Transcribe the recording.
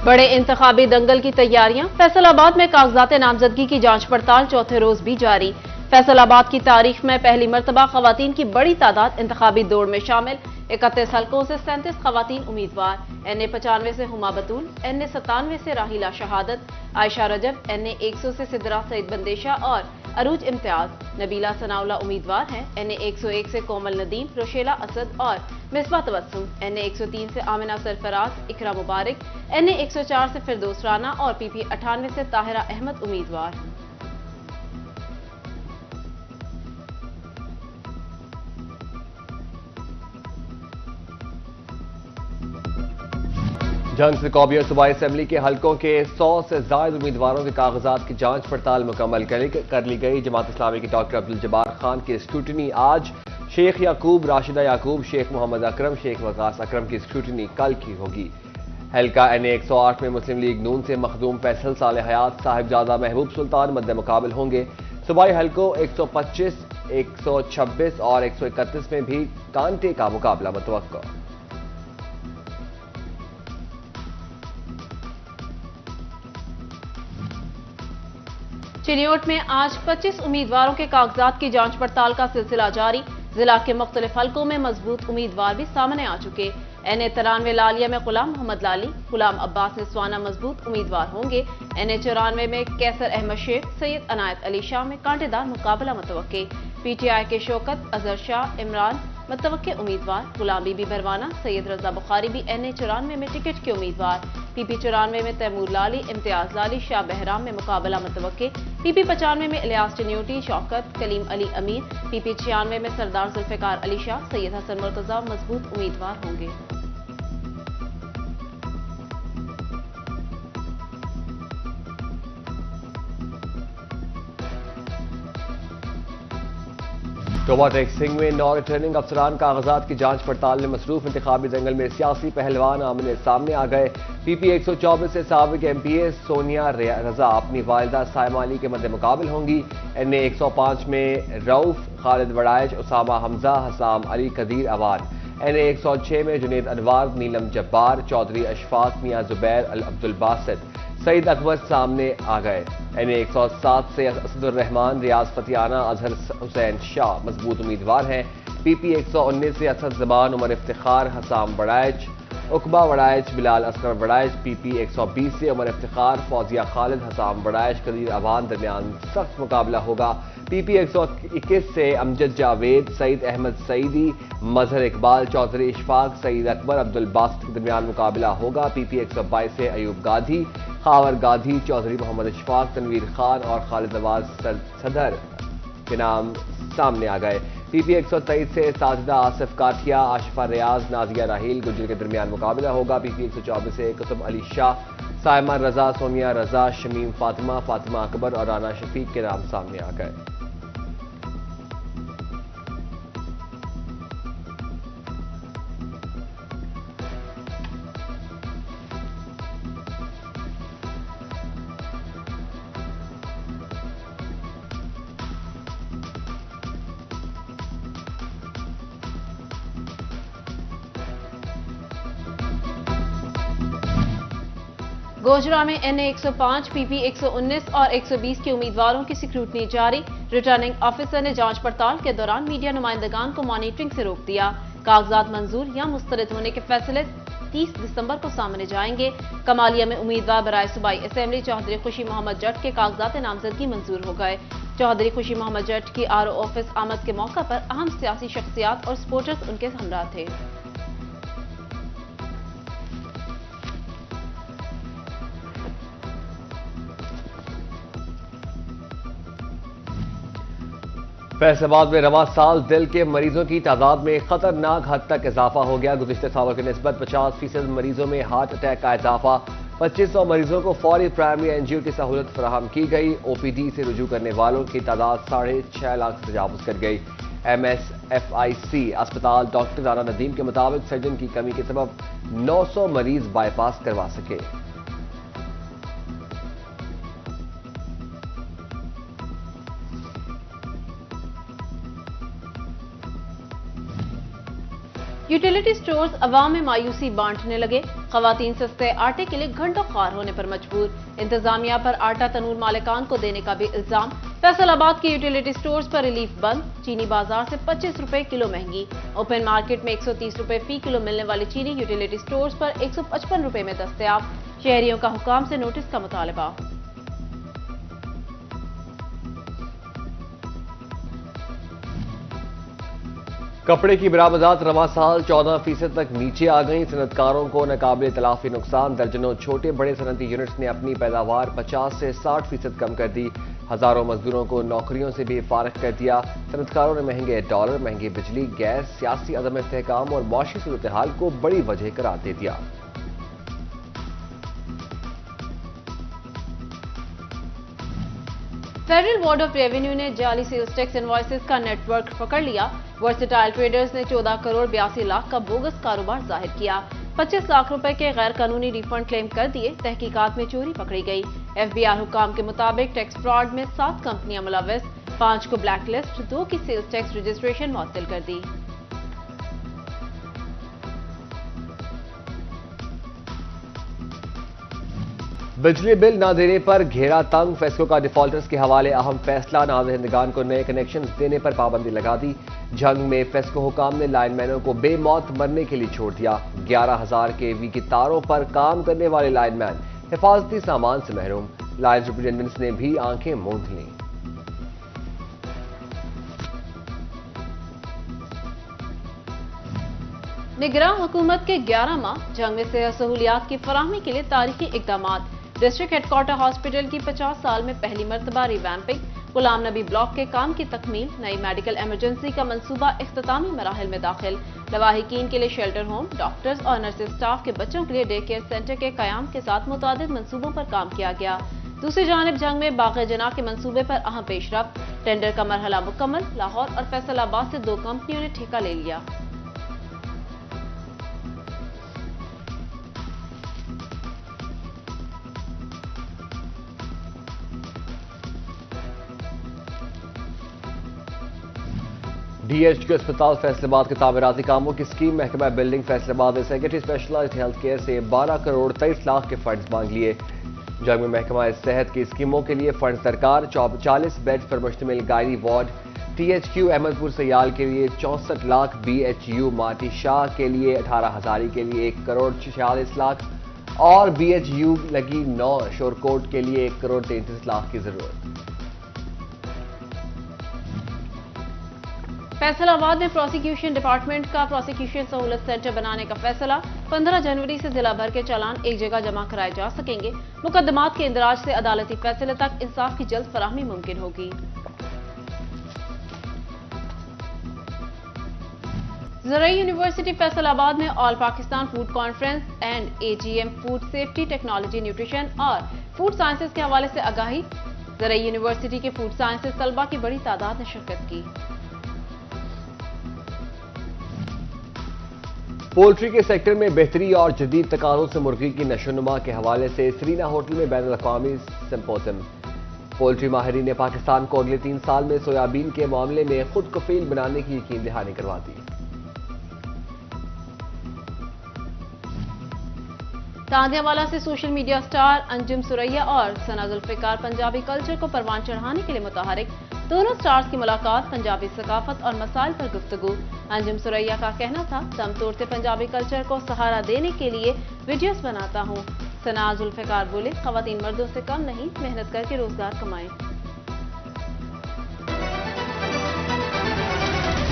बड़े इंतखाबी दंगल की तैयारियां। फैसलाबाद में कागजात नामजदगी की जांच पड़ताल चौथे रोज भी जारी। फैसलाबाद की तारीख में पहली मरतबा खवातीन की बड़ी तादाद इंतखाबी दौड़ में शामिल। 31 हल्कों से 37 खवातीन उम्मीदवार। NA 95 से हुमा बतूल, NA 97 से राहिला शहादत, आयशा रजब, NA 100 से सिद्रा सईद बंदेशा और अरूज इम्तियाज। नबीला सनाउल्ला उम्मीदवार हैं। NA 101 से कोमल नदीम, रोशेला असद और मिसबा तबस्सुम। NA 103 से आमिना सरफराज, इकरा मुबारक। NA 104 से फिरदौस राना और PP 98 से ताहिरा अहमद उम्मीदवार। जंग से कौमी और सूबाई असेंबली के हलकों के 100 से ज्यादा उम्मीदवारों के कागजात की जांच पड़ताल मुकम्मल कर ली गई। जमात इस्लामी के डॉक्टर अब्दुल जब्बार खान की स्क्रूटनी आज, शेख याकूब, राशिदा याकूब, शेख मोहम्मद अकरम, शेख वकास अकरम की स्क्रूटनी कल की होगी। हल्का NA 108 में मुस्लिम लीग नून से मखदूम फैसल साले हयात, साहिबजादा महबूब सुल्तान मद्दे मुकाबल होंगे। सूबाई हलकों 125, 126 और 131 में भी कांटे का मुकाबला मुतवक्को। चिलियोट में आज 25 उम्मीदवारों के कागजात की जांच पड़ताल का सिलसिला जारी। जिला के मुख्तलिफ हलकों में मजबूत उम्मीदवार भी सामने आ चुके। NA 93 लालिया में गुलाम मोहम्मद लाली, गुलाम अब्बास निस्वाना मजबूत उम्मीदवार होंगे। NA 94 में कैसर अहमद शेख, सैयद अनायत अली शाह में कांटेदार मुकाबला मुतवक्के। PTI के शौकत, अजहर शाह, इमरान मुतवक्के उम्मीदवार। गुलाम बीबी बरवाना, सैयद रजा बुखारी भी NA 94 में टिकट के उम्मीदवार। PP 94 में तैमूर लाली, इम्तियाज लाली, शाह बहराम में मुकाबला मुतवक्के। PP 95 में इलियास टिन्यूटी, शौकत, कलीम अली अमीर। PP 96 में सरदार जुल्फिकार अली शाह, सैयद हसन मुर्तजा मजबूत उम्मीदवार होंगे। टोबा टेक्सिंग में नौ रिटर्निंग अफसरान कागजात की जांच पड़ताल में मसरूफ इंतखाबी दंगल में सियासी पहलवान आमने सामने आ गए। PP 124 से साबिक MPA सोनिया रजा अपनी वालिदा सायमा अली के मद्दे मुकाबल होंगी। NA 105 में रऊफ, खालिद वड़ाइच, उसामा हमजा, हसाम अली, कदीर अवान। NA 106 में जुनेद अनवार, नीलम जब्बार, चौधरी अशफाक, मियां जुबैर, अब्दुल बासित, सईद अकबर सामने आ गए। NA 107 से असदुर रहमान, रियाज फतियाना, अजहर हुसैन शाह मजबूत उम्मीदवार हैं। PP 119 से असद जबान, उमर इफ्तिखार, हसाम वड़ाइच, उकबा वड़ाइच, बिलाल असगर वड़ाइच। PP 120 से उमर इफ्तिखार, फौजिया खालिद, हसाम वड़ाइच, कदीर अवान दरमियान सख्त मुकाबला होगा। PP 121 से अमजद जावेद, सईद अहमद सईदी, मजहर इकबाल, चौधरी इशफाक, सईद अकबर, अब्दुल बासित के दरमियान मुकाबला होगा। PP 122 से अयूब गाधी, खावर गाधी, चौधरी मोहम्मद इशफाक, तनवीर खान और खालिद नवाज सदर के नाम सामने आ गए। PP 123 से साजिदा आसिफ काठिया, आशिफा रियाज, नाजिया राहील, गुजर के दरमियान मुकाबला होगा। PP 124 से कुतुब अली शाह, सायमा रजा, सोनिया रजा, शमीम फातिमा, फातिमा अकबर और राना शफीक के नाम सामने आ गए। गोजरा में NA 105, PP 119 और 120 के उम्मीदवारों की स्क्रूटनी जारी। रिटर्निंग ऑफिसर ने जांच पड़ताल के दौरान मीडिया नुमाइंदगान को मॉनिटरिंग से रोक दिया। कागजात मंजूर या मुस्तरद होने के फैसले 30 दिसंबर को सामने जाएंगे। कमालिया में उम्मीदवार बराए सूबाई असेंबली चौधरी खुशी मोहम्मद जट के कागजात नामजदगी मंजूर हो गए। चौधरी खुशी मोहम्मद जट की RO ऑफिस आमद के मौका पर अहम सियासी शख्सियात और सपोर्टर्स उनके हमरा थे। फैसलाबाद में रवा साल दिल के मरीजों की तादाद में खतरनाक हद तक इजाफा हो गया। गुज़िश्ता सालों की निस्बत 50% मरीजों में हार्ट अटैक का इजाफा। 2500 मरीजों को फौरी प्राइमरी एनजीओ की सहूलत फराहम की गई। OPD से रुजू करने वालों की तादाद 6.5 लाख से तजावुज कर गई। MSFIC अस्पताल डॉक्टर राना नदीम के मुताबिक सर्जन की कमी के सबब 900 मरीज बाईपास करवा सके। यूटिलिटी स्टोर्स अवाम में मायूसी बांटने लगे। खवातीन सस्ते आटे के लिए घंटों ख्वार होने पर मजबूर। इंतजामिया पर आटा तनूर मालिकान को देने का भी इल्जाम। फैसलाबाद के यूटिलिटी स्टोर्स पर रिलीफ बंद। चीनी बाजार से 25 रुपए किलो महंगी। ओपन मार्केट में 130 रुपए फी किलो मिलने वाली चीनी यूटिलिटी स्टोर्स पर 155 रुपए में दस्तयाब। शहरियों का हुकाम से नोटिस का मुतालबा। कपड़े की बरामदात रवा साल 14% तक नीचे आ गई। सनतकारों को नाकाबिले तलाफी नुकसान। दर्जनों छोटे बड़े सनती यूनिट्स ने अपनी पैदावार 50 से 60% कम कर दी। हजारों मजदूरों को नौकरियों से भी फारिग कर दिया। सनतकारों ने महंगे डॉलर, महंगी बिजली, गैस, सियासी अदम इस्तेहकाम और मौशी सूरत हाल को बड़ी वजह करार दे दिया। फेडरल बोर्ड ऑफ रेवेन्यू ने जाली सेल्स टैक्स इनवॉइसेस का नेटवर्क पकड़ लिया। वर्सेटाइल ट्रेडर्स ने 14 करोड़ 82 लाख का बोगस कारोबार जाहिर किया। 25 लाख रुपए के गैर कानूनी रिफंड क्लेम कर दिए। तहकीकात में चोरी पकड़ी गई। FBI हुकाम के मुताबिक टैक्स फ्रॉड में 7 कंपनियां मुलव्वस, 5 को ब्लैक लिस्ट, 2 की सेल्स टैक्स रजिस्ट्रेशन मुअत्तल कर दी। बिजली बिल न देने पर घेरा तंग। फेस्को का डिफॉल्टर्स के हवाले अहम फैसला। नाज़रहिंदगान को नए कनेक्शन देने पर पाबंदी लगा दी। जंग में फेस्को हुकाम ने लाइनमैनों को बेमौत मरने के लिए छोड़ दिया। 11,000 kV की तारों पर काम करने वाले लाइनमैन हिफाजती सामान से महरूम। लाइन सुपरिटेंडेंट्स ने भी आंखें मूंद लीं। निगरान हुकूमत के 11 माह। जंग में सेहत सहूलियात की फराहमी के लिए तारीखी इकदामात। डिस्ट्रिक्ट हेडक्वार्टर हॉस्पिटल की 50 साल में पहली मरतबा रिवैम्पिंग। गुलाम नबी ब्लॉक के काम की तकमील। नई मेडिकल इमरजेंसी का मंसूबा इख्तितामी मराहिल में दाखिल। लवाहिकीन के लिए शेल्टर होम, डॉक्टर्स और नर्सिंग स्टाफ के बच्चों के लिए डे केयर सेंटर के कयाम के साथ मुतादिद मंसूबों पर काम किया गया। दूसरी जानिब जंग में बाग़ जना के मंसूबे पर अहम पेशरफ्त। टेंडर का मरहला मुकम्मल। लाहौर और फैसलाबाद से 2 कंपनियों ने ठेका ले लिया। DHQ अस्पताल फैसलाबाद के तामीराती कामों की स्कीम। महकमा बिल्डिंग फैसलाबाद ने सेक्रेटरी स्पेशलाइज्ड हेल्थ केयर से 12 करोड़ 23 लाख के फंड्स मांग लिए। जंग में महकमा सेहत की स्कीमों के लिए फंड दरकार। 40 बेड्स पर मुश्तमिल gynae ward. THQ Ahmadpur Sial के लिए 64 लाख। BHU माटी शाह के लिए 18 हजारी के लिए 1 करोड़ 46 लाख और BHU लगी 9 शोरकोट के लिए 1 करोड़ 33 लाख की जरूरत। फैसलाबाद में प्रोसिक्यूशन डिपार्टमेंट का प्रोसिक्यूशन सहूलत सेंटर बनाने का फैसला। 15 जनवरी से जिला भर के चालान एक जगह जमा कराए जा सकेंगे। मुकदमात के इंदराज से अदालती फैसले तक इंसाफ की जल्द फराहमी मुमकिन होगी। ज़राई यूनिवर्सिटी फैसलाबाद में all Pakistan food conference and AGM food safety, technology, nutrition और फूड साइंसेज के हवाले से आगाही। ज़राई यूनिवर्सिटी के फूड साइंसेज तलबा की बड़ी तादाद ने शिरकत की। पोल्ट्री के सेक्टर में बेहतरी और जदीद तकाज़ों से मुर्गी की नशोनुमा के हवाले से सरीना होटल में बैनुल अक़वामी सिंपोजियम। पोल्ट्री माहिरीन ने पाकिस्तान को अगले 3 साल में सोयाबीन के मामले में खुद कफील बनाने की यकीन दहानी करवा दी। तांदियावाला से social media star Anjum Suraiya और सना जुल्फिकार पंजाबी कल्चर को परवान चढ़ाने के लिए मुतहरिक। दोनों स्टार्स की मुलाकात। पंजाबी सकाफत और मसाइल पर गुफ्तगू। अंजुम सुरैया का कहना था, दम तोड़ते पंजाबी कल्चर को सहारा देने के लिए वीडियोस बनाता हूँ। सना जुल्फिकार बोले, खवातीन मर्दों से कम नहीं, मेहनत करके रोजगार कमाएं।